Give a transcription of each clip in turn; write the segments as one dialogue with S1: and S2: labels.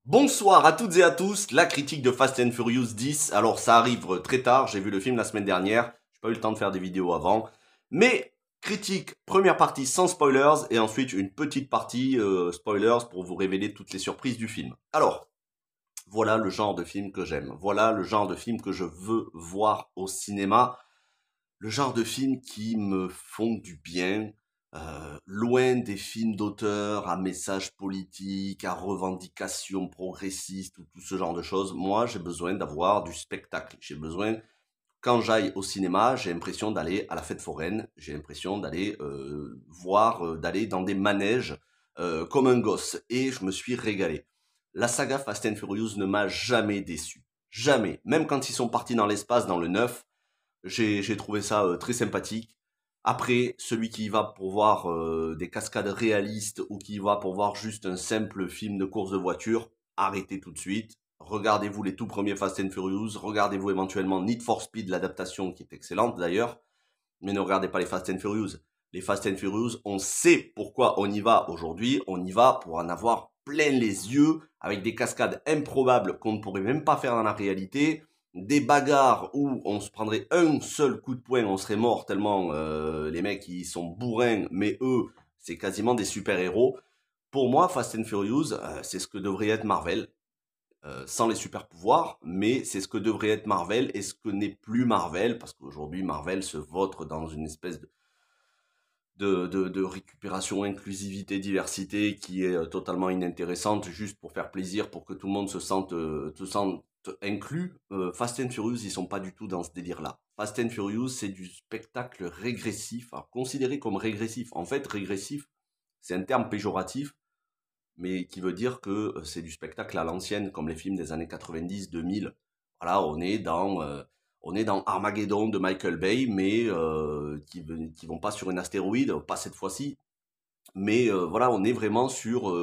S1: Bonsoir à toutes et à tous, la critique de Fast and Furious 10. Alors ça arrive très tard, j'ai vu le film la semaine dernière, j'ai pas eu le temps de faire des vidéos avant. Mais critique, première partie sans spoilers et ensuite une petite partie spoilers pour vous révéler toutes les surprises du film. Alors, voilà le genre de film que j'aime, voilà le genre de film que je veux voir au cinéma. Le genre de films qui me font du bien, loin des films d'auteur à message politique, à revendication progressiste ou tout ce genre de choses. Moi, j'ai besoin d'avoir du spectacle. J'ai besoin, quand j'aille au cinéma, j'ai l'impression d'aller à la fête foraine, j'ai l'impression d'aller voir, d'aller dans des manèges comme un gosse. Et je me suis régalé. La saga Fast and Furious ne m'a jamais déçu. Jamais. Même quand ils sont partis dans l'espace, dans le 9, j'ai trouvé ça très sympathique. Après, celui qui y va pour voir des cascades réalistes ou qui y va pour voir juste un simple film de course de voiture, arrêtez tout de suite. Regardez-vous les tout premiers Fast and Furious, regardez-vous éventuellement Need for Speed, l'adaptation qui est excellente d'ailleurs, mais ne regardez pas les Fast and Furious. Les Fast and Furious, on sait pourquoi on y va aujourd'hui, on y va pour en avoir plein les yeux, avec des cascades improbables qu'on ne pourrait même pas faire dans la réalité, des bagarres où on se prendrait un seul coup de poing, on serait mort tellement les mecs ils sont bourrins, mais eux, c'est quasiment des super-héros. Pour moi, Fast and Furious, c'est ce que devrait être Marvel, sans les super pouvoirs, mais c'est ce que devrait être Marvel et ce que n'est plus Marvel, parce qu'aujourd'hui Marvel se vautre dans une espèce de récupération, inclusivité, diversité qui est totalement inintéressante juste pour faire plaisir, pour que tout le monde se sente inclus. Fast and Furious, ils sont pas du tout dans ce délire-là. Fast and Furious, c'est du spectacle régressif, alors considéré comme régressif. En fait, régressif, c'est un terme péjoratif, mais qui veut dire que c'est du spectacle à l'ancienne, comme les films des années 90-2000. Voilà, on est dans Armageddon de Michael Bay, mais qui vont pas sur une astéroïde, pas cette fois-ci. Mais voilà, on est vraiment sur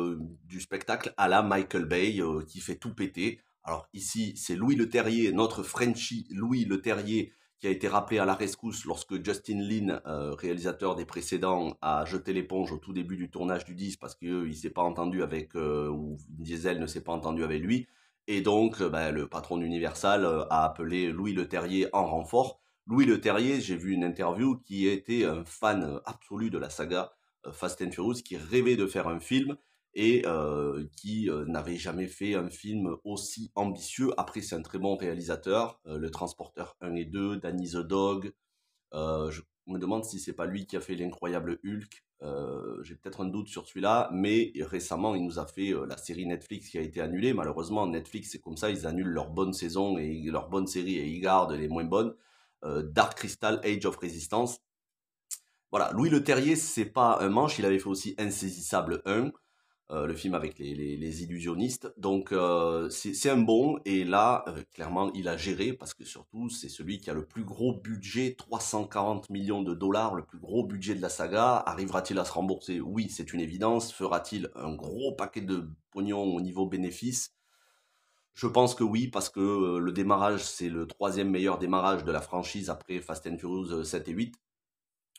S1: du spectacle à la Michael Bay qui fait tout péter. Alors ici, c'est Louis Leterrier, notre Frenchie Louis Leterrier, qui a été rappelé à la rescousse lorsque Justin Lin, réalisateur des précédents, a jeté l'éponge au tout début du tournage du 10 parce qu'il s'est pas entendu avec, ou Diesel ne s'est pas entendu avec lui. Et donc, ben, le patron d'Universal a appelé Louis Leterrier en renfort. Louis Leterrier, j'ai vu une interview qui était un fan absolu de la saga Fast and Furious, qui rêvait de faire un film et qui n'avait jamais fait un film aussi ambitieux. Après, c'est un très bon réalisateur, Le Transporteur 1 et 2, Danny the Dog. Je me demande si c'est pas lui qui a fait L'Incroyable Hulk. J'ai peut-être un doute sur celui-là, mais récemment, il nous a fait la série Netflix qui a été annulée. Malheureusement, Netflix, c'est comme ça, ils annulent leurs bonnes saisons et leurs bonnes séries et ils gardent les moins bonnes. Dark Crystal, Age of Resistance. Voilà, Louis Leterrier, c'est pas un manche, il avait fait aussi Insaisissable 1, le film avec les illusionnistes. Donc c'est un bon, et là, clairement, il a géré, parce que surtout, c'est celui qui a le plus gros budget, 340 millions de dollars, le plus gros budget de la saga. Arrivera-t-il à se rembourser? Oui, c'est une évidence. Fera-t-il un gros paquet de pognon au niveau bénéfice? Je pense que oui, parce que le démarrage, c'est le troisième meilleur démarrage de la franchise après Fast and Furious 7 et 8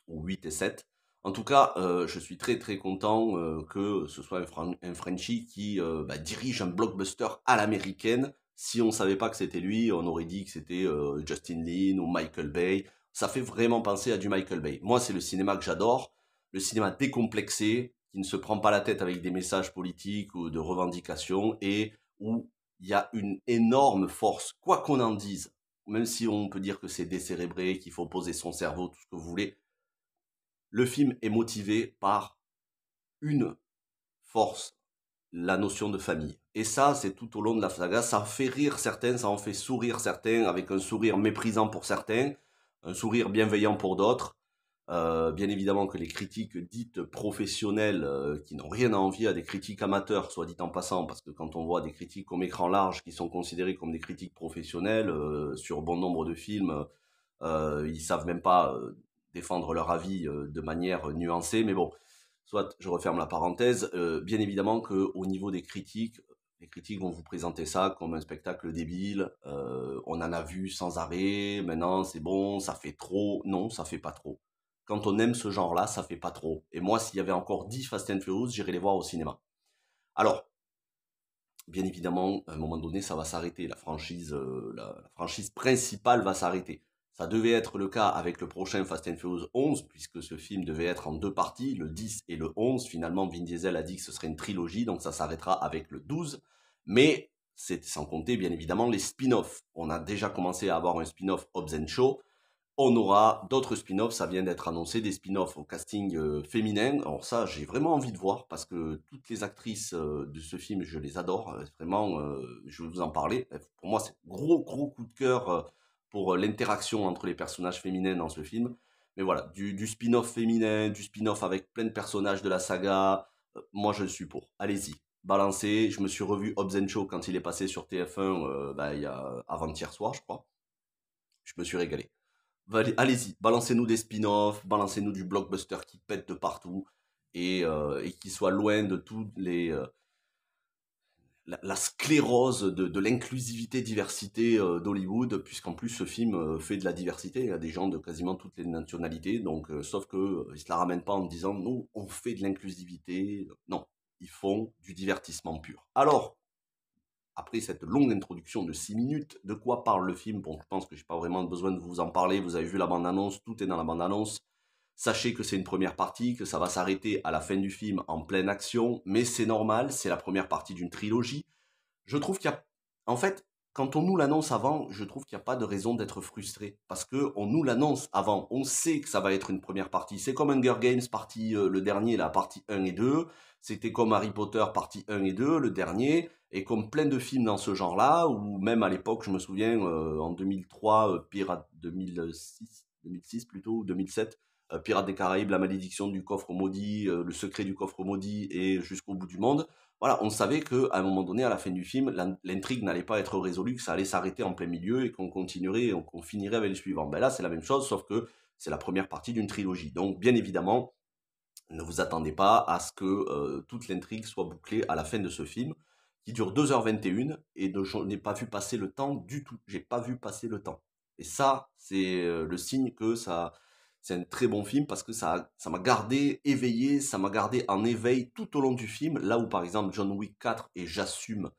S1: ou 8 et 7. En tout cas, je suis très très content que ce soit un Frenchie qui bah, dirige un blockbuster à l'américaine. Si on savait pas que c'était lui, on aurait dit que c'était Justin Lin ou Michael Bay. Ça fait vraiment penser à du Michael Bay. Moi, c'est le cinéma que j'adore, le cinéma décomplexé, qui ne se prend pas la tête avec des messages politiques ou de revendications, et où il y a une énorme force, quoi qu'on en dise, même si on peut dire que c'est décérébré, qu'il faut poser son cerveau, tout ce que vous voulez, le film est motivé par une force, la notion de famille. Et ça, c'est tout au long de la saga. Ça fait rire certains, ça en fait sourire certains, avec un sourire méprisant pour certains, un sourire bienveillant pour d'autres. Bien évidemment que les critiques dites professionnelles, qui n'ont rien à envier à des critiques amateurs, soit dit en passant, parce que quand on voit des critiques comme écran large qui sont considérées comme des critiques professionnelles sur bon nombre de films, ils savent même pas défendre leur avis de manière nuancée, mais bon, soit je referme la parenthèse. Bien évidemment que au niveau des critiques, les critiques vont vous présenter ça comme un spectacle débile. On en a vu sans arrêt. Maintenant, c'est bon, ça fait trop. Non, ça fait pas trop. Quand on aime ce genre-là, ça fait pas trop. Et moi, s'il y avait encore 10 Fast and Furious, j'irais les voir au cinéma. Alors, bien évidemment, à un moment donné, ça va s'arrêter. La franchise principale va s'arrêter. Ça devait être le cas avec le prochain Fast and Furious 11, puisque ce film devait être en deux parties, le 10 et le 11. Finalement, Vin Diesel a dit que ce serait une trilogie, donc ça s'arrêtera avec le 12. Mais c'est sans compter, bien évidemment, les spin-offs. On a déjà commencé à avoir un spin-off Hobbs & Shaw. On aura d'autres spin-offs, ça vient d'être annoncé, des spin-offs au casting féminin. Alors ça, j'ai vraiment envie de voir parce que toutes les actrices de ce film, je les adore. Vraiment, je vais vous en parler. Pour moi, c'est gros, gros coup de cœur pour l'interaction entre les personnages féminins dans ce film. Mais voilà, du spin-off féminin, du spin-off avec plein de personnages de la saga, moi je suis pour. Allez-y, balancez. Je me suis revu Hobbs & Shaw quand il est passé sur TF1 il y a avant-hier soir, je crois. Je me suis régalé. Allez-y, balancez-nous des spin-offs, balancez-nous du blockbuster qui pète de partout et qui soit loin de toutes la sclérose de l'inclusivité diversité d'Hollywood, puisqu'en plus ce film fait de la diversité, il y a des gens de quasiment toutes les nationalités, donc sauf que ils se la ramènent pas en disant nous on fait de l'inclusivité, non, ils font du divertissement pur. Alors, après cette longue introduction de 6 minutes, de quoi parle le film? Bon, je pense que j'ai pas vraiment besoin de vous en parler, vous avez vu la bande-annonce, tout est dans la bande-annonce. Sachez que c'est une première partie, que ça va s'arrêter à la fin du film en pleine action, mais c'est normal, c'est la première partie d'une trilogie. Je trouve qu'il y a... En fait, quand on nous l'annonce avant, je trouve qu'il n'y a pas de raison d'être frustré. Parce que on nous l'annonce avant. On sait que ça va être une première partie. C'est comme Hunger Games, partie, le dernier, la partie 1 et 2. C'était comme Harry Potter, partie 1 et 2, le dernier. Et comme plein de films dans ce genre-là, ou même à l'époque, je me souviens, en 2003, Pirates 2006 plutôt, ou 2007, Pirates des Caraïbes, La Malédiction du Coffre Maudit, Le Secret du Coffre Maudit et Jusqu'au bout du monde. Voilà, on savait qu'à un moment donné, à la fin du film, l'intrigue n'allait pas être résolue, que ça allait s'arrêter en plein milieu et qu'on continuerait, qu'on finirait avec le suivant. Ben là, c'est la même chose, sauf que c'est la première partie d'une trilogie. Donc, bien évidemment, ne vous attendez pas à ce que toute l'intrigue soit bouclée à la fin de ce film, qui dure 2h21, et je n'ai pas vu passer le temps du tout. J'ai pas vu passer le temps. Et ça, c'est le signe que c'est un très bon film parce que ça m'a gardé éveillé, ça m'a gardé en éveil tout au long du film. Là où par exemple John Wick 4, et j'assume,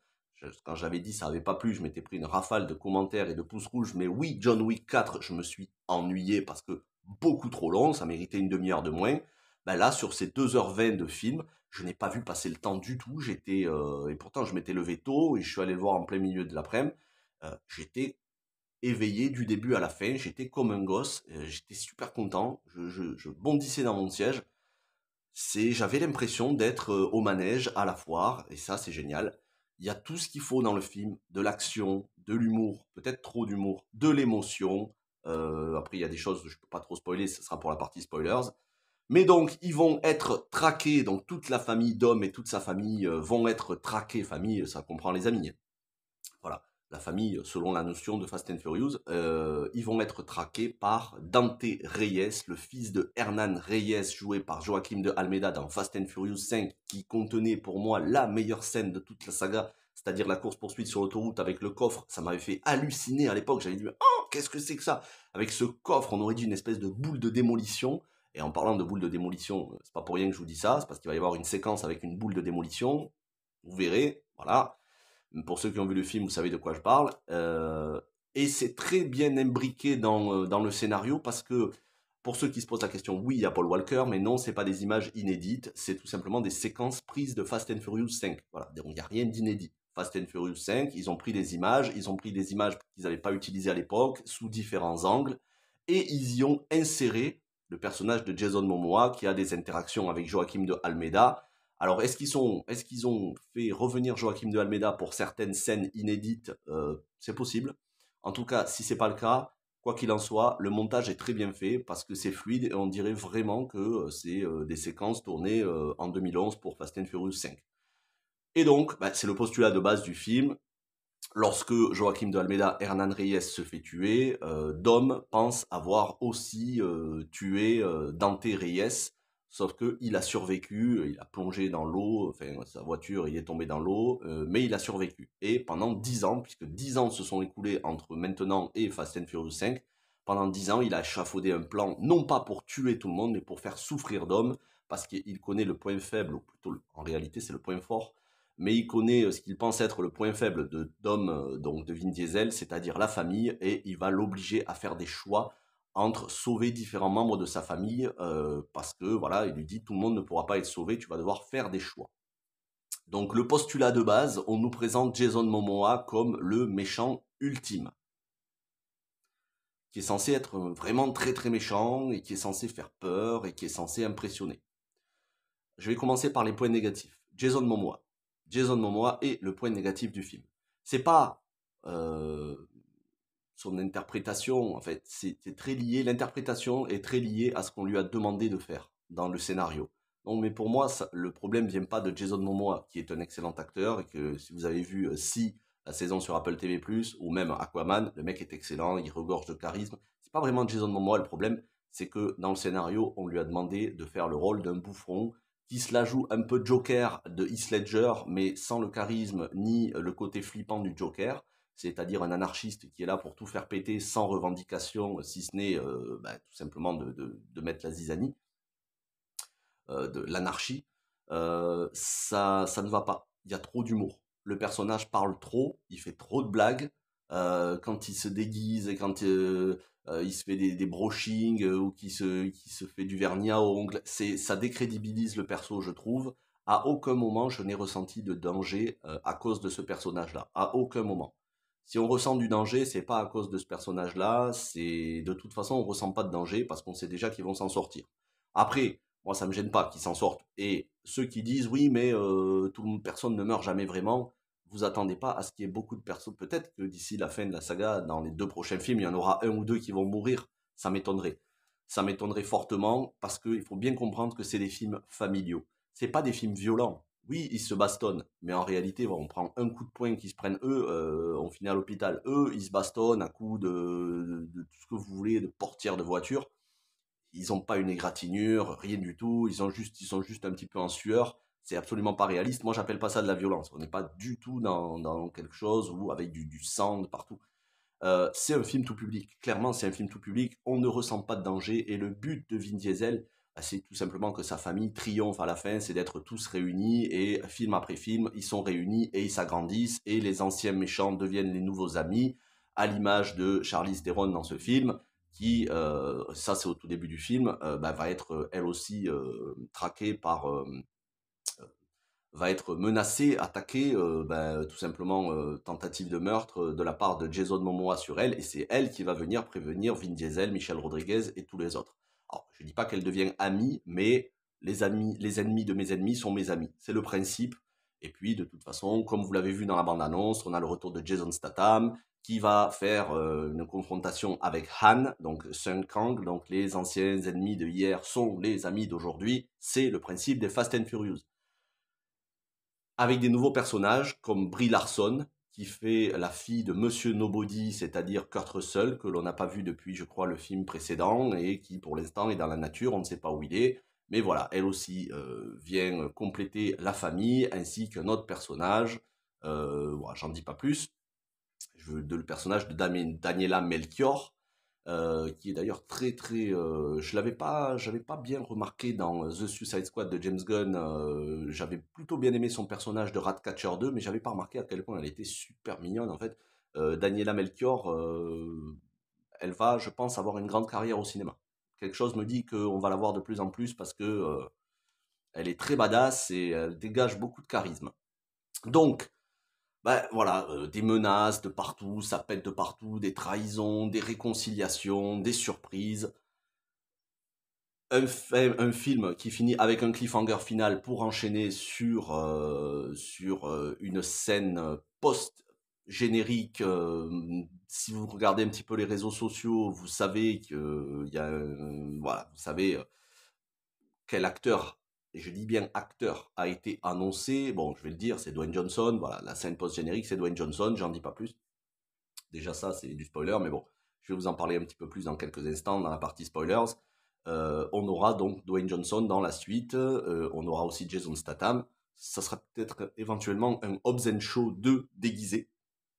S1: quand j'avais dit ça avait pas plu, je m'étais pris une rafale de commentaires et de pouces rouges, mais oui, John Wick 4, je me suis ennuyé parce que beaucoup trop long, ça méritait une demi-heure de moins. Ben là, sur ces 2h20 de film, je n'ai pas vu passer le temps du tout. Et pourtant, je m'étais levé tôt et je suis allé le voir en plein milieu de l'après-midi. J'étais éveillé du début à la fin. J'étais comme un gosse. J'étais super content. Je bondissais dans mon siège. J'avais l'impression d'être au manège, à la foire. Et ça, c'est génial. Il y a tout ce qu'il faut dans le film. De l'action, de l'humour, peut-être trop d'humour, de l'émotion. Après, il y a des choses que je ne peux pas trop spoiler. Ce sera pour la partie spoilers. Mais donc, ils vont être traqués, donc toute la famille d'Homme et toute sa famille vont être traqués, famille, ça comprend les amis. Voilà, la famille, selon la notion de Fast and Furious, ils vont être traqués par Dante Reyes, le fils de Hernan Reyes, joué par Joaquim de Almeida dans Fast and Furious 5, qui contenait pour moi la meilleure scène de toute la saga, c'est-à-dire la course-poursuite sur l'autoroute avec le coffre. Ça m'avait fait halluciner à l'époque, j'avais dit « Oh, qu'est-ce que c'est que ça ?» Avec ce coffre, on aurait dit une espèce de boule de démolition. Et en parlant de boule de démolition, c'est pas pour rien que je vous dis ça, c'est parce qu'il va y avoir une séquence avec une boule de démolition. Vous verrez, voilà. Pour ceux qui ont vu le film, vous savez de quoi je parle. Et c'est très bien imbriqué dans le scénario parce que, pour ceux qui se posent la question, oui, il y a Paul Walker, mais non, c'est pas des images inédites, c'est tout simplement des séquences prises de Fast and Furious 5. Voilà, donc il n'y a rien d'inédit. Fast and Furious 5, ils ont pris des images qu'ils n'avaient pas utilisées à l'époque, sous différents angles, et ils y ont inséré le personnage de Jason Momoa qui a des interactions avec Joaquim de Almeida. Alors, est-ce qu'ils ont fait revenir Joaquim de Almeida pour certaines scènes inédites? C'est possible. En tout cas, si c'est pas le cas, quoi qu'il en soit, le montage est très bien fait parce que c'est fluide et on dirait vraiment que c'est des séquences tournées en 2011 pour Fast and Furious 5. Et donc, c'est le postulat de base du film. Lorsque Joaquim de Almeida, Hernan Reyes se fait tuer, Dom pense avoir aussi tué Dante Reyes, sauf qu'il a survécu, il a plongé dans l'eau, enfin sa voiture il est tombé dans l'eau, mais il a survécu. Et pendant 10 ans, puisque 10 ans se sont écoulés entre maintenant et Fast and Furious 5, pendant 10 ans il a échafaudé un plan, non pas pour tuer tout le monde, mais pour faire souffrir Dom, parce qu'il connaît le point faible, ou plutôt en réalité c'est le point fort, mais il connaît ce qu'il pense être le point faible de Dom, donc de Vin Diesel, c'est-à-dire la famille, et il va l'obliger à faire des choix entre sauver différents membres de sa famille, parce que voilà, il lui dit tout le monde ne pourra pas être sauvé, tu vas devoir faire des choix. Donc le postulat de base, on nous présente Jason Momoa comme le méchant ultime, qui est censé être vraiment très très méchant, et qui est censé faire peur, et qui est censé impressionner. Je vais commencer par les points négatifs. Jason Momoa. Jason Momoa est le point négatif du film. C'est pas son interprétation, en fait, c'est très lié, l'interprétation est très liée à ce qu'on lui a demandé de faire dans le scénario. Non, mais pour moi, le problème vient pas de Jason Momoa, qui est un excellent acteur, et que si vous avez vu Si, la saison sur Apple TV+, ou même Aquaman, le mec est excellent, il regorge de charisme. C'est pas vraiment Jason Momoa le problème, c'est que dans le scénario, on lui a demandé de faire le rôle d'un bouffon, qui se la joue un peu Joker de Heath Ledger, mais sans le charisme ni le côté flippant du Joker, c'est-à-dire un anarchiste qui est là pour tout faire péter sans revendication, si ce n'est tout simplement de mettre la zizanie, de l'anarchie, ça ne va pas. Il y a trop d'humour. Le personnage parle trop, il fait trop de blagues. Quand il se déguise et quand il se fait des brushings ou qui se fait du vernis à ongles, ça décrédibilise le perso, je trouve. À aucun moment, je n'ai ressenti de danger à cause de ce personnage-là. À aucun moment. Si on ressent du danger, c'est pas à cause de ce personnage-là. C'est de toute façon, on ressent pas de danger parce qu'on sait déjà qu'ils vont s'en sortir. Après, moi, ça me gêne pas qu'ils s'en sortent. Et ceux qui disent oui, mais personne ne meurt jamais vraiment, vous attendez pas à ce qu'il y ait beaucoup de personnes. Peut-être que d'ici la fin de la saga, dans les 2 prochains films, il y en aura un ou deux qui vont mourir. Ça m'étonnerait. Ça m'étonnerait fortement parce qu'il faut bien comprendre que c'est des films familiaux. C'est pas des films violents. Oui, ils se bastonnent, mais en réalité, on prend un coup de poing qu'ils se prennent eux, on finit à l'hôpital. Eux, ils se bastonnent à coups de tout ce que vous voulez, de portière de voiture. Ils n'ont pas une égratignure, rien du tout. Ils sont juste un petit peu en sueur. C'est absolument pas réaliste. Moi, j'appelle pas ça de la violence. On n'est pas du tout dans quelque chose où avec du sang de partout. C'est un film tout public. Clairement, c'est un film tout public. On ne ressent pas de danger. Et le but de Vin Diesel, c'est tout simplement que sa famille triomphe à la fin. C'est d'être tous réunis. Et film après film, ils sont réunis et ils s'agrandissent. Et les anciens méchants deviennent les nouveaux amis. À l'image de Charlize Theron dans ce film qui, ça c'est au tout début du film, va être elle aussi traquée par, va être menacée, attaquée, tout simplement tentative de meurtre de la part de Jason Momoa sur elle, et c'est elle qui va venir prévenir Vin Diesel, Michelle Rodriguez et tous les autres. Alors, je dis pas qu'elle devient amie, mais les ennemis de mes ennemis sont mes amis. C'est le principe. Et puis, de toute façon, comme vous l'avez vu dans la bande-annonce, on a le retour de Jason Statham, qui va faire une confrontation avec Han, donc Sun Kang, donc les anciens ennemis de hier sont les amis d'aujourd'hui. C'est le principe des Fast and Furious avec des nouveaux personnages comme Brie Larson, qui fait la fille de Monsieur Nobody, c'est-à-dire Kurt Russell, que l'on n'a pas vu depuis, je crois, le film précédent, et qui pour l'instant est dans la nature, on ne sait pas où il est. Mais voilà, elle aussi vient compléter la famille, ainsi qu'un autre personnage, voilà, j'en dis pas plus, le personnage de Daniela Melchior, qui est d'ailleurs très très, j'avais pas bien remarqué dans The Suicide Squad de James Gunn, j'avais plutôt bien aimé son personnage de Ratcatcher 2, mais j'avais pas remarqué à quel point elle était super mignonne en fait. Daniela Melchior, elle va, je pense, avoir une grande carrière au cinéma. Quelque chose me dit qu'on va la voir de plus en plus parce que elle est très badass et elle dégage beaucoup de charisme. Donc, voilà, des menaces de partout, ça pète de partout, des trahisons, des réconciliations, des surprises. Un film qui finit avec un cliffhanger final pour enchaîner sur une scène post-générique. Si vous regardez un petit peu les réseaux sociaux, vous savez que il y a voilà, vous savez quel acteur, et je dis bien acteur, a été annoncé. Bon, je vais le dire, c'est Dwayne Johnson. Voilà, la scène post-générique, c'est Dwayne Johnson, j'en dis pas plus. Déjà ça, c'est du spoiler, mais bon, je vais vous en parler un petit peu plus dans quelques instants dans la partie spoilers. On aura donc Dwayne Johnson dans la suite, on aura aussi Jason Statham. Ça sera peut-être éventuellement un Hobbs & Shaw 2 déguisé,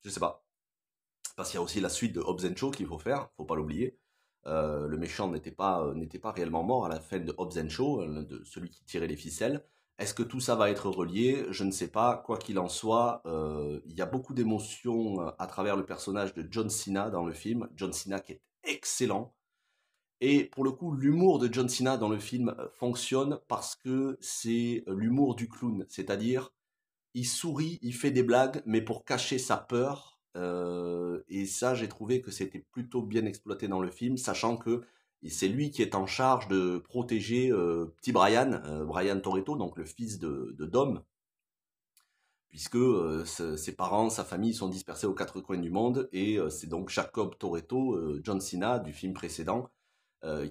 S1: je sais pas. Parce qu'il y a aussi la suite de Hobbs & Shaw qu'il faut faire, faut pas l'oublier. Le méchant n'était pas réellement mort à la fin de Hobbs & Shaw, de celui qui tirait les ficelles. Est-ce que tout ça va être relié? Je ne sais pas. Quoi qu'il en soit, il y a beaucoup d'émotions à travers le personnage de John Cena dans le film. John Cena qui est excellent. Et pour le coup, l'humour de John Cena dans le film fonctionne parce que c'est l'humour du clown. C'est-à-dire, il sourit, il fait des blagues, mais pour cacher sa peur. Et ça, j'ai trouvé que c'était plutôt bien exploité dans le film, sachant que c'est lui qui est en charge de protéger petit Brian, Brian Toretto, donc le fils de Dom, puisque ses parents, sa famille sont dispersés aux quatre coins du monde, et c'est donc Jacob Toretto, John Cena du film précédent,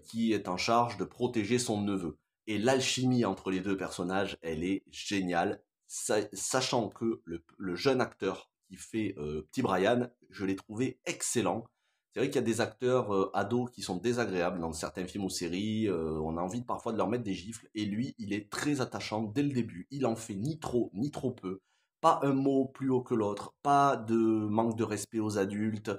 S1: qui est en charge de protéger son neveu. Et l'alchimie entre les deux personnages, elle est géniale, sachant que le jeune acteur qui fait Petit Brian, je l'ai trouvé excellent. C'est vrai qu'il y a des acteurs ados qui sont désagréables dans certains films ou séries, on a envie parfois de leur mettre des gifles, et lui, il est très attachant dès le début, il en fait ni trop ni trop peu, pas un mot plus haut que l'autre, pas de manque de respect aux adultes,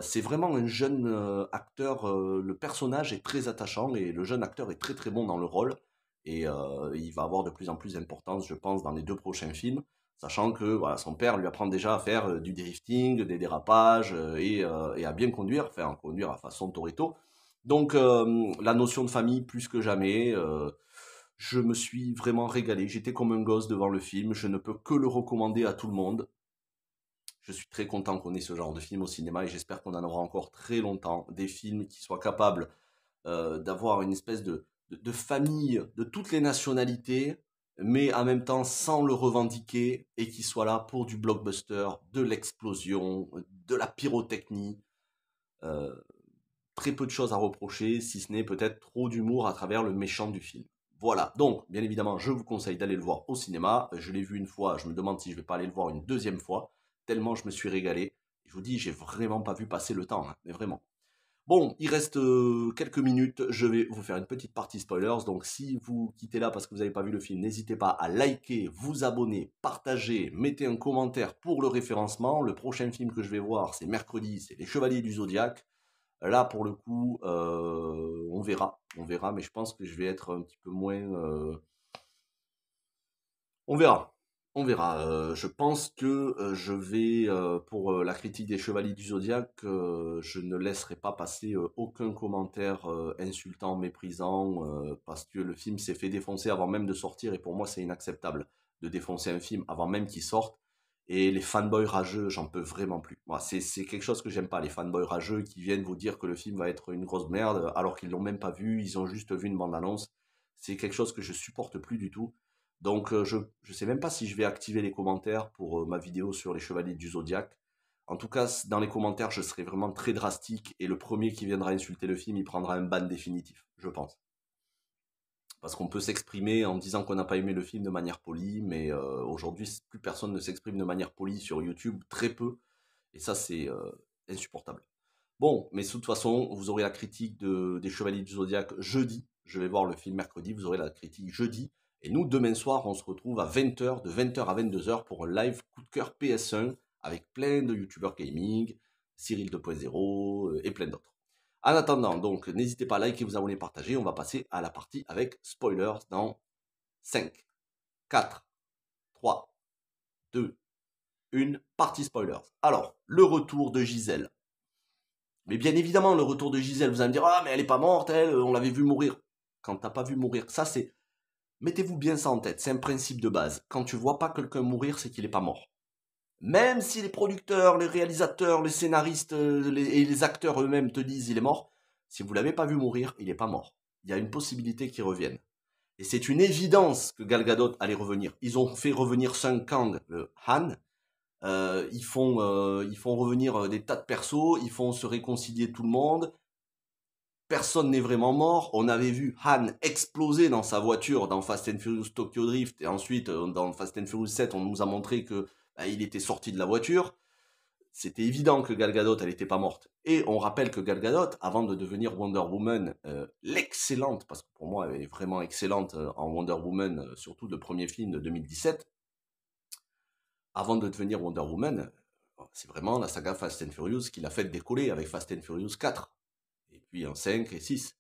S1: c'est vraiment un jeune acteur, le personnage est très attachant et le jeune acteur est très très bon dans le rôle. Et il va avoir de plus en plus d'importance, je pense, dans les 2 prochains films, sachant que voilà, son père lui apprend déjà à faire du drifting, des dérapages et à bien conduire, enfin conduire à façon Toretto. Donc la notion de famille plus que jamais, je me suis vraiment régalé, j'étais comme un gosse devant le film, je ne peux que le recommander à tout le monde. Je suis très content qu'on ait ce genre de film au cinéma et j'espère qu'on en aura encore très longtemps. Des films qui soient capables d'avoir une espèce de famille de toutes les nationalités, mais en même temps sans le revendiquer et qui soient là pour du blockbuster, de l'explosion, de la pyrotechnie. Euh, Très peu de choses à reprocher, si ce n'est peut-être trop d'humour à travers le méchant du film. Voilà, donc bien évidemment, je vous conseille d'aller le voir au cinéma. Je l'ai vu une fois, je me demande si je vais pas aller le voir une deuxième fois, tellement je me suis régalé. Je vous dis, j'ai vraiment pas vu passer le temps, hein, mais vraiment. Bon, il reste quelques minutes, je vais vous faire une petite partie spoilers, donc si vous quittez là parce que vous n'avez pas vu le film, n'hésitez pas à liker, vous abonner, partager, mettez un commentaire pour le référencement. Le prochain film que je vais voir, c'est mercredi, c'est Les Chevaliers du Zodiaque. Là, pour le coup, on verra, mais je pense que je vais être un petit peu moins. On verra, on verra. Je pense que je vais, pour la critique des Chevaliers du Zodiaque, je ne laisserai pas passer aucun commentaire insultant, méprisant, parce que le film s'est fait défoncer avant même de sortir, et pour moi, c'est inacceptable de défoncer un film avant même qu'il sorte. Et les fanboys rageux, j'en peux vraiment plus. Moi, c'est quelque chose que j'aime pas, les fanboys rageux qui viennent vous dire que le film va être une grosse merde alors qu'ils l'ont même pas vu, ils ont juste vu une bande-annonce. C'est quelque chose que je supporte plus du tout. Donc je sais même pas si je vais activer les commentaires pour ma vidéo sur les Chevaliers du Zodiaque. En tout cas, dans les commentaires, je serai vraiment très drastique et le premier qui viendra insulter le film, il prendra un ban définitif, je pense. Parce qu'on peut s'exprimer en disant qu'on n'a pas aimé le film de manière polie, mais aujourd'hui, plus personne ne s'exprime de manière polie sur YouTube, très peu. Et ça, c'est insupportable. Bon, mais de toute façon, vous aurez la critique des Chevaliers du Zodiaque jeudi. Je vais voir le film mercredi, vous aurez la critique jeudi. Et nous, demain soir, on se retrouve à 20h, de 20h à 22h pour un live coup de cœur PS1 avec plein de youtubeurs gaming, Cyril 2.0 et plein d'autres. En attendant, donc, n'hésitez pas à liker, vous abonner, partager. On va passer à la partie avec spoilers dans 5, 4, 3, 2, 1, partie spoilers. Alors, le retour de Gisèle. Mais bien évidemment, le retour de Gisèle, vous allez me dire, ah, mais elle est pas morte, elle, on l'avait vu mourir. Quand t'as pas vu mourir, ça c'est... Mettez-vous bien ça en tête, c'est un principe de base. Quand tu vois pas quelqu'un mourir, c'est qu'il est pas mort. Même si les producteurs, les réalisateurs, les scénaristes et les acteurs eux-mêmes te disent il est mort, si vous l'avez pas vu mourir, il est pas mort. Il y a une possibilité qu'il revienne. Et c'est une évidence que Gal Gadot allait revenir. Ils ont fait revenir Sung Kang, le Han. Ils font revenir des tas de persos. Ils font se réconcilier tout le monde. Personne n'est vraiment mort. On avait vu Han exploser dans sa voiture dans Fast and Furious Tokyo Drift. Et ensuite, dans Fast and Furious 7, on nous a montré que il était sorti de la voiture. C'était évident que Gal Gadot, elle n'était pas morte. Et on rappelle que Gal Gadot, avant de devenir Wonder Woman, l'excellente, parce que pour moi, elle est vraiment excellente en Wonder Woman, surtout le premier film de 2017, avant de devenir Wonder Woman, c'est vraiment la saga Fast and Furious qui l'a fait décoller avec Fast and Furious 4, et puis en 5 et 6.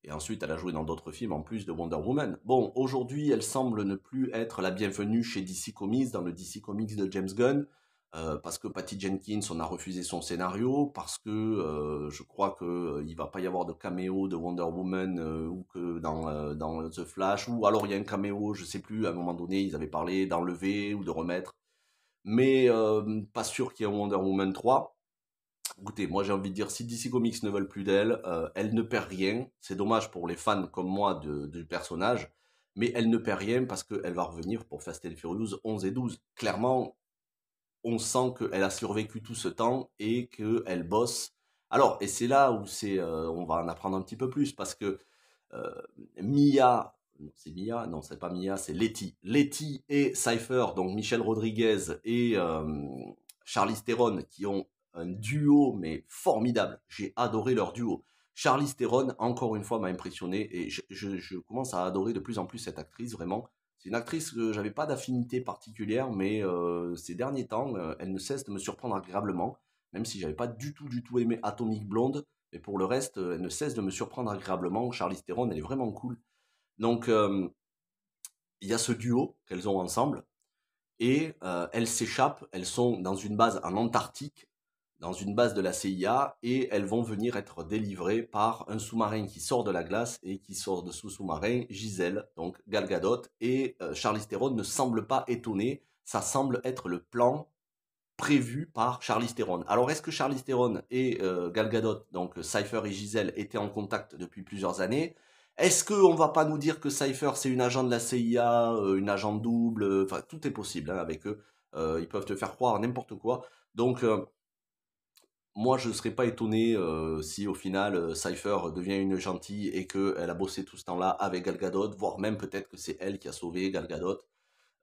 S1: Et ensuite, elle a joué dans d'autres films en plus de Wonder Woman. Bon, aujourd'hui, elle semble ne plus être la bienvenue chez DC Comics, dans le DC Comics de James Gunn, parce que Patty Jenkins, on a refusé son scénario, parce que je crois que il va pas y avoir de caméo de Wonder Woman ou que dans The Flash, ou alors il y a un caméo, je sais plus, à un moment donné, ils avaient parlé d'enlever ou de remettre, mais pas sûr qu'il y ait un Wonder Woman 3. Écoutez, moi j'ai envie de dire, si DC Comics ne veulent plus d'elle, elle ne perd rien. C'est dommage pour les fans comme moi du personnage, mais elle ne perd rien parce qu'elle va revenir pour Fast and Furious 11 et 12. Clairement, on sent qu'elle a survécu tout ce temps et qu'elle bosse. Alors, et c'est là où on va en apprendre un petit peu plus parce que euh, Mia, non, c'est Mia, non, c'est pas Mia, c'est Letty. Letty et Cypher, donc Michelle Rodriguez et Charlize Theron, qui ont un duo mais formidable. J'ai adoré leur duo. Charlize Theron, encore une fois, m'a impressionné et je commence à adorer de plus en plus cette actrice, vraiment. C'est une actrice que j'avais pas d'affinité particulière, mais ces derniers temps, elle ne cesse de me surprendre agréablement, même si j'avais pas du tout aimé Atomic Blonde. Et pour le reste, elle ne cesse de me surprendre agréablement. Charlize Theron, elle est vraiment cool. Donc, il y a ce duo qu'elles ont ensemble. Et elles s'échappent. Elles sont dans une base en Antarctique, dans une base de la CIA. Et elles vont venir être délivrées par un sous-marin qui sort de la glace et qui sort de ce sous-marin, Giselle, donc Gal Gadot. Et Charlize Theron ne semble pas étonnée. Ça semble être le plan prévu par Charlize Theron. Alors, est-ce que Charlize Theron et Gal Gadot, donc Cypher et Giselle, étaient en contact depuis plusieurs années? Est-ce qu'on va pas nous dire que Cypher, c'est une agent de la CIA, une agent double? Enfin, tout est possible hein, avec eux. Ils peuvent te faire croire n'importe quoi. Donc, moi, je ne serais pas étonné si au final, Cypher devient une gentille et qu'elle a bossé tout ce temps-là avec Gal Gadot, voire même peut-être que c'est elle qui a sauvé Gal Gadot.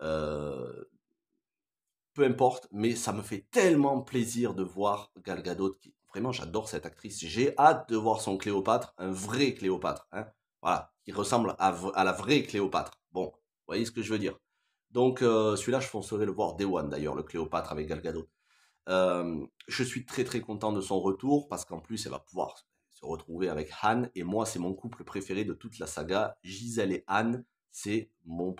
S1: Euh, Peu importe, mais ça me fait tellement plaisir de voir Gal Gadot. Vraiment, j'adore cette actrice. J'ai hâte de voir son Cléopâtre, un vrai Cléopâtre, hein. Voilà, qui ressemble à la vraie Cléopâtre. Bon, vous voyez ce que je veux dire. Donc, celui-là, je foncerai le voir Day One, d'ailleurs, le Cléopâtre avec Gal Gadot. Je suis très très content de son retour, parce qu'en plus, elle va pouvoir se retrouver avec Han, et moi, c'est mon couple préféré de toute la saga. Gisèle et Han, c'est mon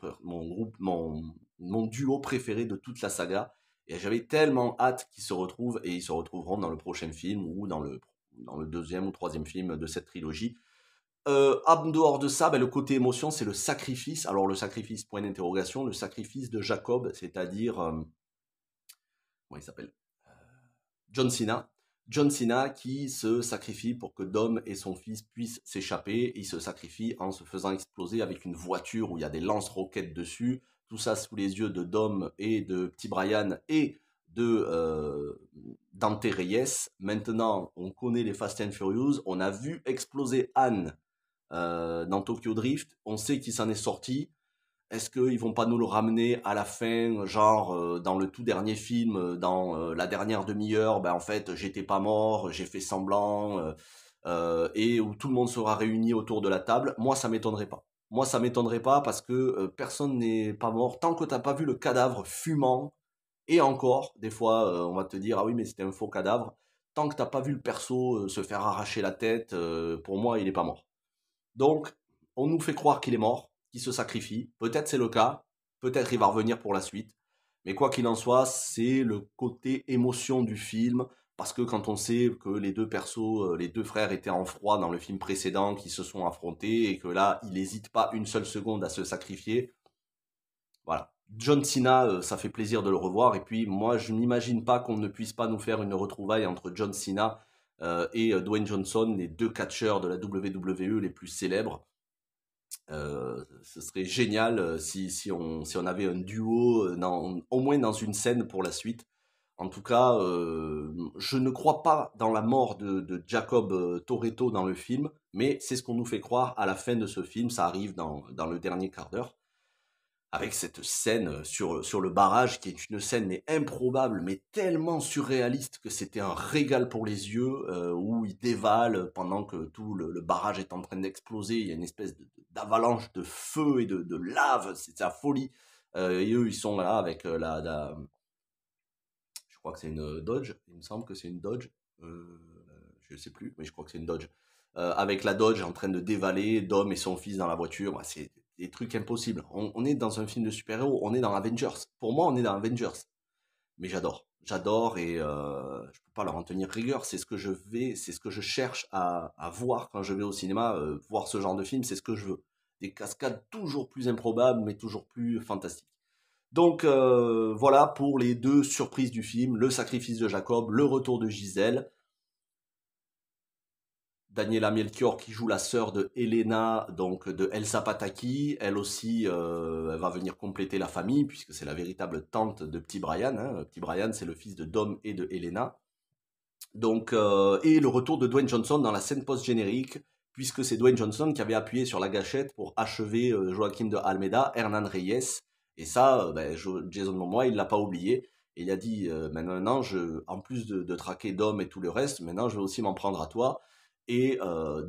S1: duo préféré de toute la saga. Et j'avais tellement hâte qu'ils se retrouvent, et ils se retrouveront dans le prochain film ou dans le deuxième ou troisième film de cette trilogie. En dehors de ça, ben, le côté émotion, c'est le sacrifice. Alors le sacrifice, point d'interrogation, le sacrifice de Jacob, c'est-à-dire, comment il s'appelle? John Cena. John Cena qui se sacrifie pour que Dom et son fils puissent s'échapper. Il se sacrifie en se faisant exploser avec une voiture où il y a des lance-roquettes dessus. Tout ça sous les yeux de Dom et de Petit Brian et de Dante Reyes. Maintenant, on connaît les Fast and Furious. On a vu exploser Anne dans Tokyo Drift. On sait qu'il s'en est sorti. Est-ce qu'ils vont pas nous le ramener à la fin, genre dans le tout dernier film, dans la dernière demi-heure, ben en fait j'étais pas mort, j'ai fait semblant, et où tout le monde sera réuni autour de la table. Moi ça m'étonnerait pas. Moi ça m'étonnerait pas parce que personne n'est pas mort tant que t'as pas vu le cadavre fumant. Et encore, des fois on va te dire ah oui mais c'était un faux cadavre. Tant que t'as pas vu le perso se faire arracher la tête, pour moi il est pas mort. Donc, on nous fait croire qu'il est mort, qu'il se sacrifie. Peut-être c'est le cas, peut-être il va revenir pour la suite. Mais quoi qu'il en soit, c'est le côté émotion du film. Parce que quand on sait que les deux persos, les deux frères étaient en froid dans le film précédent, qui se sont affrontés, et que là, il n'hésite pas une seule seconde à se sacrifier. Voilà. John Cena, ça fait plaisir de le revoir. Et puis, moi, je n'imagine pas qu'on ne puisse pas nous faire une retrouvaille entre John Cena et Dwayne Johnson, les deux catcheurs de la WWE les plus célèbres. Ce serait génial si on avait un duo au moins dans une scène pour la suite. En tout cas, je ne crois pas dans la mort de Jacob Toretto dans le film, mais c'est ce qu'on nous fait croire à la fin de ce film. Ça arrive dans le dernier quart d'heure avec cette scène sur le barrage qui est une scène mais improbable, mais tellement surréaliste que c'était un régal pour les yeux, où ils dévalent pendant que tout le barrage est en train d'exploser. Il y a une espèce d'avalanche de feu et de lave, c'est la folie. Et eux, ils sont là avec je crois que c'est une Dodge, il me semble que c'est une Dodge, je sais plus, mais je crois que c'est une Dodge. avec la Dodge en train de dévaler Dom et son fils dans la voiture. Bah, c'est des trucs impossibles. On est dans un film de super-héros, on est dans Avengers. Pour moi, on est dans Avengers. Mais j'adore. J'adore et je peux pas leur en tenir rigueur. C'est ce que je vais, c'est ce que je cherche à voir quand je vais au cinéma. Voir ce genre de film, c'est ce que je veux. Des cascades toujours plus improbables, mais toujours plus fantastiques. Donc voilà pour les deux surprises du film, le sacrifice de Jacob, le retour de Gisèle. Daniela Melchior qui joue la sœur de Elena, donc de Elsa Pataki. Elle aussi, elle va venir compléter la famille, puisque c'est la véritable tante de Petit Brian. Hein. Petit Brian, c'est le fils de Dom et de Elena. Donc, et le retour de Dwayne Johnson dans la scène post-générique, puisque c'est Dwayne Johnson qui avait appuyé sur la gâchette pour achever Joaquin de Almeida, Hernan Reyes. Et ça, Jason Momoa, il l'a pas oublié. Et il a dit, maintenant, en plus de traquer Dom et tout le reste, maintenant, je vais aussi m'en prendre à toi. Et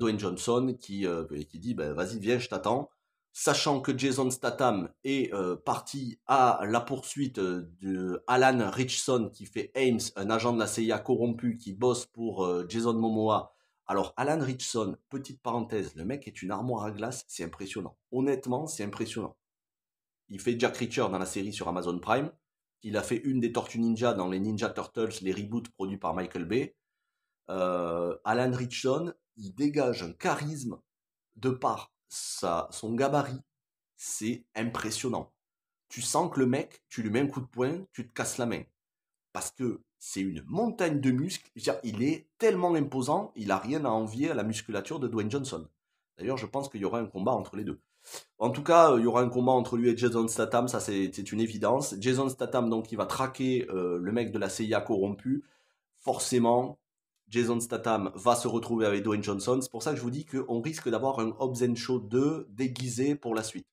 S1: Dwayne Johnson qui dit, vas-y, viens, je t'attends. Sachant que Jason Statham est parti à la poursuite de Alan Ritchson qui fait Ames, un agent de la CIA corrompu qui bosse pour Jason Momoa. Alors Alan Ritchson, petite parenthèse, le mec est une armoire à glace, c'est impressionnant. Honnêtement, c'est impressionnant. Il fait Jack Reacher dans la série sur Amazon Prime. Il a fait une des Tortues Ninja dans les Ninja Turtles, les reboots produits par Michael Bay. Alan Ritchson, il dégage un charisme de par son gabarit, c'est impressionnant. Tu sens que le mec, tu lui mets un coup de poing, tu te casses la main. Parce que c'est une montagne de muscles. Il est tellement imposant, il n'a rien à envier à la musculature de Dwayne Johnson. D'ailleurs, je pense qu'il y aura un combat entre les deux. En tout cas, il y aura un combat entre lui et Jason Statham, ça c'est une évidence. Jason Statham, donc, il va traquer le mec de la CIA corrompu. Forcément, Jason Statham va se retrouver avec Dwayne Johnson. C'est pour ça que je vous dis qu'on risque d'avoir un Hobbs & Shaw 2 déguisé pour la suite.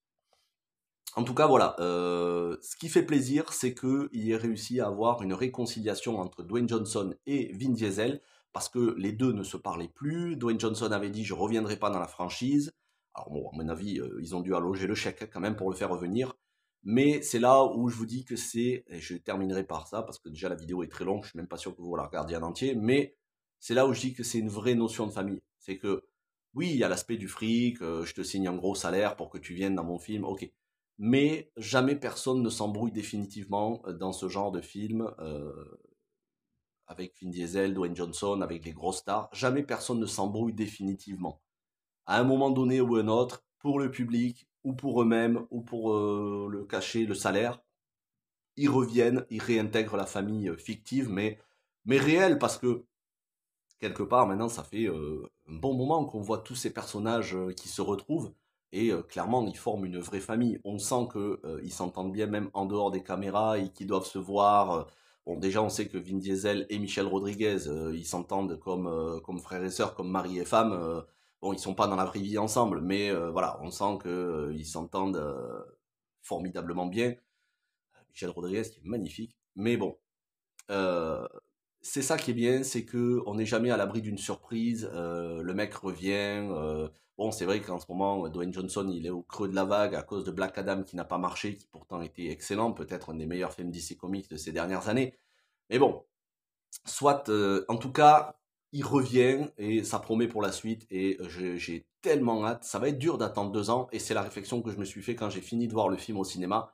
S1: En tout cas, voilà. Ce qui fait plaisir, c'est qu'il ait réussi à avoir une réconciliation entre Dwayne Johnson et Vin Diesel, parce que les deux ne se parlaient plus. Dwayne Johnson avait dit « je ne reviendrai pas dans la franchise ». Alors bon, à mon avis, ils ont dû allonger le chèque quand même pour le faire revenir. Mais c'est là où je vous dis que c'est, et je terminerai par ça, parce que déjà la vidéo est très longue, je ne suis même pas sûr que vous la regardiez en entier, mais c'est là où je dis que c'est une vraie notion de famille. C'est que, oui, il y a l'aspect du fric, je te signe un gros salaire pour que tu viennes dans mon film, ok. Mais jamais personne ne s'embrouille définitivement dans ce genre de film, avec Vin Diesel, Dwayne Johnson, avec les grosses stars. Jamais personne ne s'embrouille définitivement. À un moment donné ou un autre, pour le public, ou pour eux-mêmes, ou pour le cachet, le salaire, ils reviennent, ils réintègrent la famille fictive, mais réelle, parce que quelque part, maintenant, ça fait un bon moment qu'on voit tous ces personnages qui se retrouvent. Et clairement, ils forment une vraie famille. On sent qu'ils s'entendent bien, même en dehors des caméras, et qu'ils doivent se voir. Bon, déjà, on sait que Vin Diesel et Michelle Rodriguez, ils s'entendent comme frères et sœurs, comme mari et femme. Bon, ils sont pas dans la vraie vie ensemble, mais voilà, on sent qu'ils s'entendent formidablement bien. Michelle Rodriguez, qui est magnifique. Mais bon, euh, c'est ça qui est bien, c'est que on n'est jamais à l'abri d'une surprise. Le mec revient. Bon, c'est vrai qu'en ce moment, Dwayne Johnson, il est au creux de la vague à cause de Black Adam qui n'a pas marché, qui pourtant était excellent, peut-être un des meilleurs films DC Comics de ces dernières années. Mais bon, soit, en tout cas, il revient et ça promet pour la suite. Et j'ai tellement hâte. Ça va être dur d'attendre 2 ans, et c'est la réflexion que je me suis fait quand j'ai fini de voir le film au cinéma.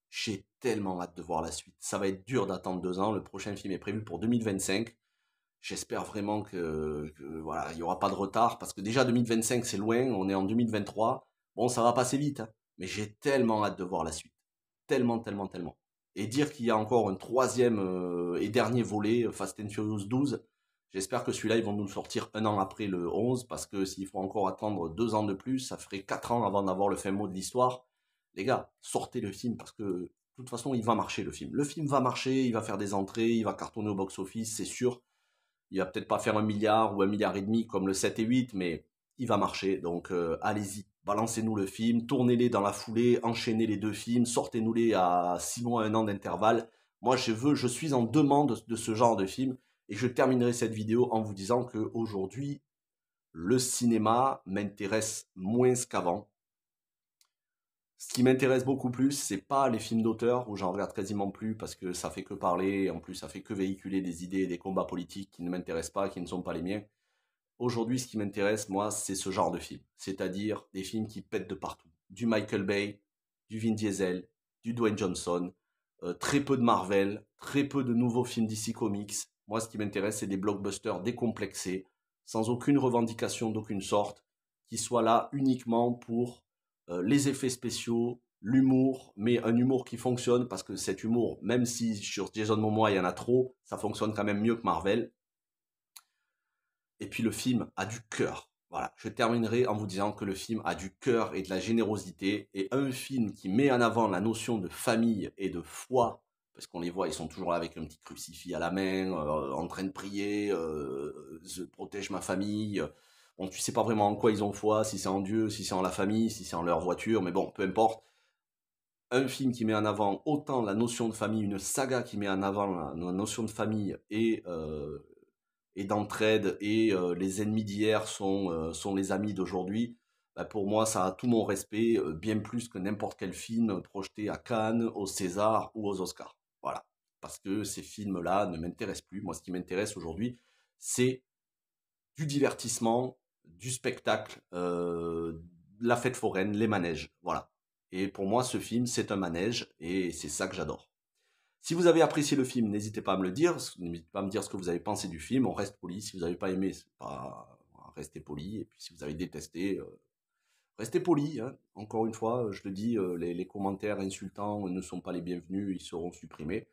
S1: J'ai tellement hâte de voir la suite. Ça va être dur d'attendre 2 ans. Le prochain film est prévu pour 2025. J'espère vraiment que voilà, il n'y aura pas de retard, parce que déjà 2025 c'est loin, on est en 2023. Bon, ça va passer vite, hein, mais j'ai tellement hâte de voir la suite. Tellement, tellement, tellement. Et dire qu'il y a encore un troisième et dernier volet, Fast and Furious 12, j'espère que celui-là, ils vont nous le sortir un an après le 11, parce que s'il faut encore attendre 2 ans de plus, ça ferait 4 ans avant d'avoir le fin mot de l'histoire. Les gars, sortez le film, parce que de toute façon, il va marcher le film. Le film va marcher, il va faire des entrées, il va cartonner au box-office, c'est sûr. Il va peut-être pas faire 1 milliard ou 1,5 milliard comme le 7 et 8, mais il va marcher. Donc allez-y, balancez-nous le film, tournez-les dans la foulée, enchaînez les deux films, sortez-nous-les à 6 mois, 1 an d'intervalle. Moi, je suis en demande de ce genre de film, et je terminerai cette vidéo en vous disant que aujourd'hui, le cinéma m'intéresse moins qu'avant. Ce qui m'intéresse beaucoup plus, c'est pas les films d'auteur, où j'en regarde quasiment plus parce que ça fait que parler, en plus ça fait que véhiculer des idées et des combats politiques qui ne m'intéressent pas, qui ne sont pas les miens. aujourd'hui, ce qui m'intéresse, moi, c'est ce genre de film. C'est-à-dire des films qui pètent de partout. Du Michael Bay, du Vin Diesel, du Dwayne Johnson, très peu de Marvel, très peu de nouveaux films DC Comics. Moi, ce qui m'intéresse, c'est des blockbusters décomplexés, sans aucune revendication d'aucune sorte, qui soient là uniquement pour les effets spéciaux, l'humour, mais un humour qui fonctionne, parce que cet humour, même si sur Jason Momoa il y en a trop, ça fonctionne quand même mieux que Marvel. Et puis le film a du cœur. Voilà, je terminerai en vous disant que le film a du cœur et de la générosité, et un film qui met en avant la notion de famille et de foi, parce qu'on les voit, ils sont toujours là avec un petit crucifix à la main, en train de prier, je protège ma famille. Bon, tu sais pas vraiment en quoi ils ont foi, si c'est en Dieu, si c'est en la famille, si c'est en leur voiture, mais bon, peu importe. Un film qui met en avant autant la notion de famille, une saga qui met en avant la notion de famille et d'entraide, et les ennemis d'hier sont les amis d'aujourd'hui, bah, pour moi ça a tout mon respect, bien plus que n'importe quel film projeté à Cannes, au César ou aux Oscars. Voilà. Parce que ces films-là ne m'intéressent plus. Moi, ce qui m'intéresse aujourd'hui, c'est du divertissement, du spectacle, la fête foraine, les manèges. Voilà. Et pour moi, ce film, c'est un manège, et c'est ça que j'adore. Si vous avez apprécié le film, n'hésitez pas à me le dire. N'hésitez pas à me dire ce que vous avez pensé du film. On reste poli. Si vous n'avez pas aimé, c'est pas... restez poli. Et puis si vous avez détesté, restez poli. Hein. Encore une fois, je le dis, les commentaires insultants ne sont pas les bienvenus. Ils seront supprimés.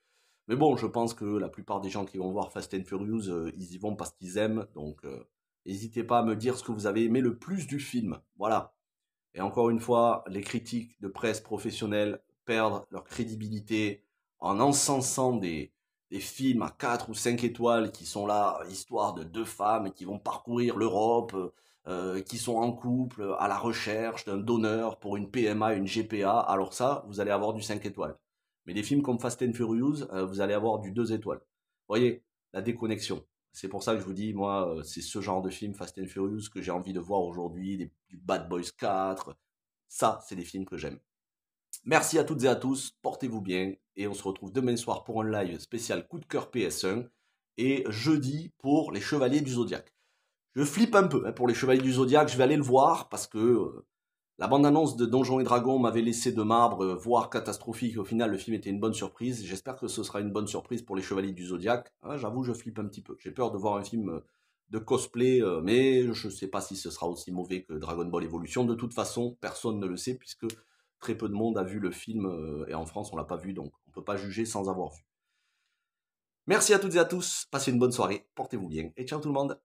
S1: Mais bon, je pense que la plupart des gens qui vont voir Fast and Furious, ils y vont parce qu'ils aiment. Donc, n'hésitez pas à me dire ce que vous avez aimé le plus du film. Voilà. Et encore une fois, les critiques de presse professionnelle perdent leur crédibilité en encensant des films à 4 ou 5 étoiles qui sont là, histoire de deux femmes qui vont parcourir l'Europe, qui sont en couple, à la recherche d'un donneur pour une PMA, une GPA. Alors ça, vous allez avoir du 5 étoiles. Mais des films comme Fast and Furious, vous allez avoir du 2 étoiles. Vous voyez, la déconnexion. C'est pour ça que je vous dis, moi, c'est ce genre de film, Fast and Furious, que j'ai envie de voir aujourd'hui, du Bad Boys 4. Ça, c'est des films que j'aime. Merci à toutes et à tous, portez-vous bien, et on se retrouve demain soir pour un live spécial coup de cœur PS1, et jeudi pour les Chevaliers du Zodiaque. Je flippe un peu hein, pour les Chevaliers du Zodiaque, je vais aller le voir, parce que la bande-annonce de Donjons et Dragons m'avait laissé de marbre, voire catastrophique. Au final, le film était une bonne surprise. J'espère que ce sera une bonne surprise pour les Chevaliers du Zodiaque. Hein, j'avoue, je flippe un petit peu. J'ai peur de voir un film de cosplay, mais je ne sais pas si ce sera aussi mauvais que Dragon Ball Evolution. De toute façon, personne ne le sait, puisque très peu de monde a vu le film, et en France, on l'a pas vu, donc on ne peut pas juger sans avoir vu. Merci à toutes et à tous, passez une bonne soirée, portez-vous bien, et ciao tout le monde.